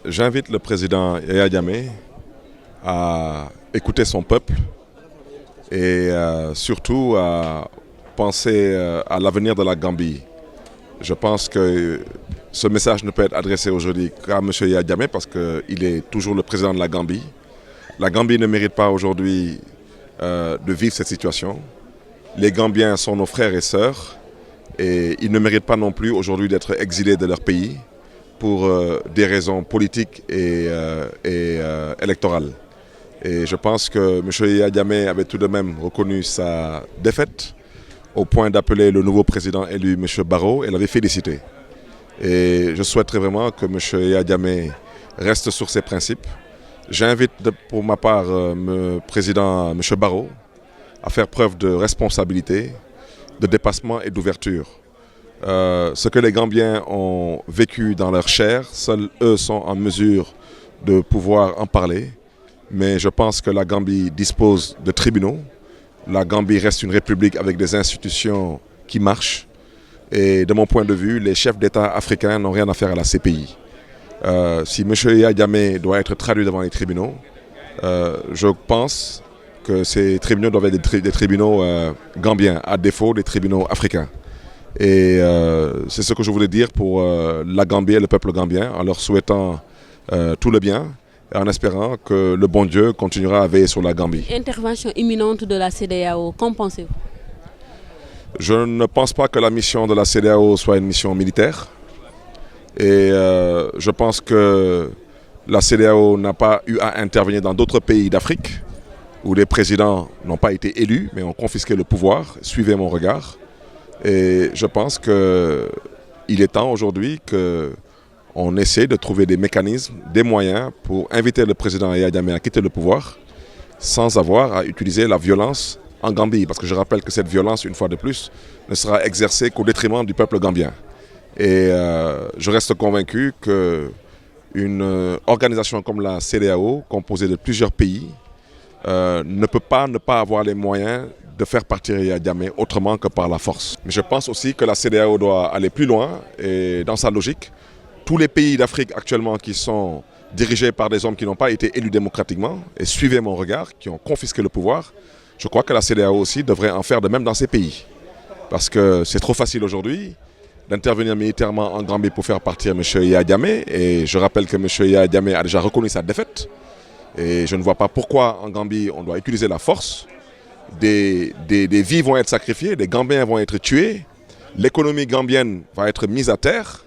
J'invite le président Yaya Jammeh à écouter son peuple et surtout à penser à l'avenir de la Gambie. Je pense que ce message ne peut être adressé aujourd'hui qu'à M. Yaya Jammeh parce qu'il est toujours le président de la Gambie. La Gambie ne mérite pas aujourd'hui de vivre cette situation. Les Gambiens sont nos frères et sœurs et ils ne méritent pas non plus aujourd'hui d'être exilés de leur pays pour des raisons politiques et électorales. Et je pense que M. Yaya Jammeh avait tout de même reconnu sa défaite au point d'appeler le nouveau président élu, M. Barrow, et l'avait félicité. Et je souhaiterais vraiment que M. Yaya Jammeh reste sur ses principes. J'invite pour ma part le président M. Barrow à faire preuve de responsabilité, de dépassement et d'ouverture. Ce que les Gambiens ont vécu dans leur chair, seuls eux sont en mesure de pouvoir en parler. Mais je pense que la Gambie dispose de tribunaux. La Gambie reste une république avec des institutions qui marchent. Et de mon point de vue, les chefs d'État africains n'ont rien à faire à la CPI. Si M. Yaya Jammeh doit être traduit devant les tribunaux, je pense que ces tribunaux doivent être des tribunaux gambiens, à défaut des tribunaux africains. Et c'est ce que je voulais dire pour la Gambie et le peuple gambien, en leur souhaitant tout le bien et en espérant que le bon Dieu continuera à veiller sur la Gambie. Intervention imminente de la CEDEAO, qu'en pensez-vous? Je ne pense pas que la mission de la CEDEAO soit une mission militaire. Et je pense que la CEDEAO n'a pas eu à intervenir dans d'autres pays d'Afrique où les présidents n'ont pas été élus mais ont confisqué le pouvoir. Suivez mon regard. Et je pense qu'il est temps aujourd'hui qu'on essaie de trouver des mécanismes, des moyens pour inviter le président Yaya Jammeh à quitter le pouvoir sans avoir à utiliser la violence en Gambie. Parce que je rappelle que cette violence, une fois de plus, ne sera exercée qu'au détriment du peuple gambien. Et je reste convaincu qu'une organisation comme la CEDEAO, composée de plusieurs pays, ne peut pas ne pas avoir les moyens de faire partir Yaya Jammeh autrement que par la force. Mais je pense aussi que la CEDEAO doit aller plus loin et dans sa logique, tous les pays d'Afrique actuellement qui sont dirigés par des hommes qui n'ont pas été élus démocratiquement, et suivez mon regard, qui ont confisqué le pouvoir, je crois que la CEDEAO aussi devrait en faire de même dans ces pays. Parce que c'est trop facile aujourd'hui d'intervenir militairement en Gambie pour faire partir M. Yaya Jammeh. Et je rappelle que M. Yaya Jammeh a déjà reconnu sa défaite. Et je ne vois pas pourquoi en Gambie on doit utiliser la force. Des vies vont être sacrifiées, des Gambiens vont être tués, l'économie gambienne va être mise à terre.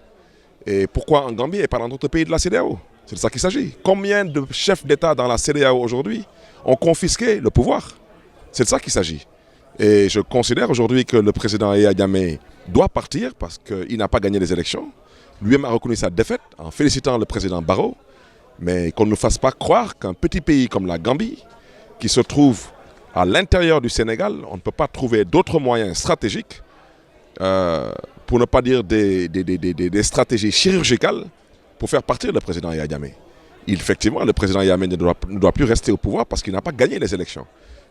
Et pourquoi en Gambie et pas dans d'autres pays de la CEDEAO? C'est de ça qu'il s'agit. Combien de chefs d'État dans la CEDEAO aujourd'hui ont confisqué le pouvoir? C'est de ça qu'il s'agit. Et je considère aujourd'hui que le président Yaya Jammeh doit partir parce qu'il n'a pas gagné les élections. Lui-même a reconnu sa défaite en félicitant le président Barrow. Mais qu'on ne nous fasse pas croire qu'un petit pays comme la Gambie, qui se trouve à l'intérieur du Sénégal, on ne peut pas trouver d'autres moyens stratégiques, pour ne pas dire des stratégies chirurgicales, pour faire partir le président Yaya Jammeh. Effectivement, le président Yaya Jammeh ne doit plus rester au pouvoir parce qu'il n'a pas gagné les élections.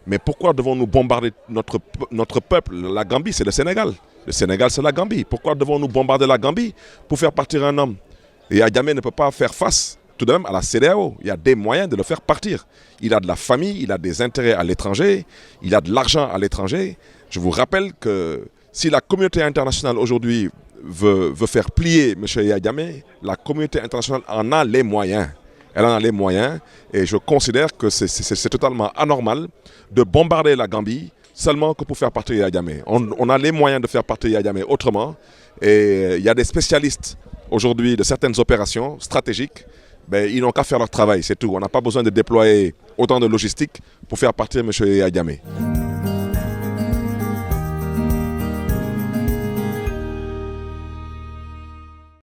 Mais pourquoi devons-nous bombarder notre peuple? La Gambie, c'est le Sénégal. Le Sénégal, c'est la Gambie. Pourquoi devons-nous bombarder la Gambie pour faire partir un homme? Et Yaya Jammeh ne peut pas faire face tout de même à la CEDEAO. Il y a des moyens de le faire partir. Il a de la famille, il a des intérêts à l'étranger, il a de l'argent à l'étranger. Je vous rappelle que si la communauté internationale aujourd'hui veut faire plier M. Yaya Jammeh, la communauté internationale en a les moyens. Elle en a les moyens et je considère que c'est totalement anormal de bombarder la Gambie seulement que pour faire partir Yaya Jammeh. On a les moyens de faire partir Yaya Jammeh autrement et il y a des spécialistes aujourd'hui de certaines opérations stratégiques. Ben, ils n'ont qu'à faire leur travail, c'est tout. On n'a pas besoin de déployer autant de logistique pour faire partir M. Yaya Jammeh.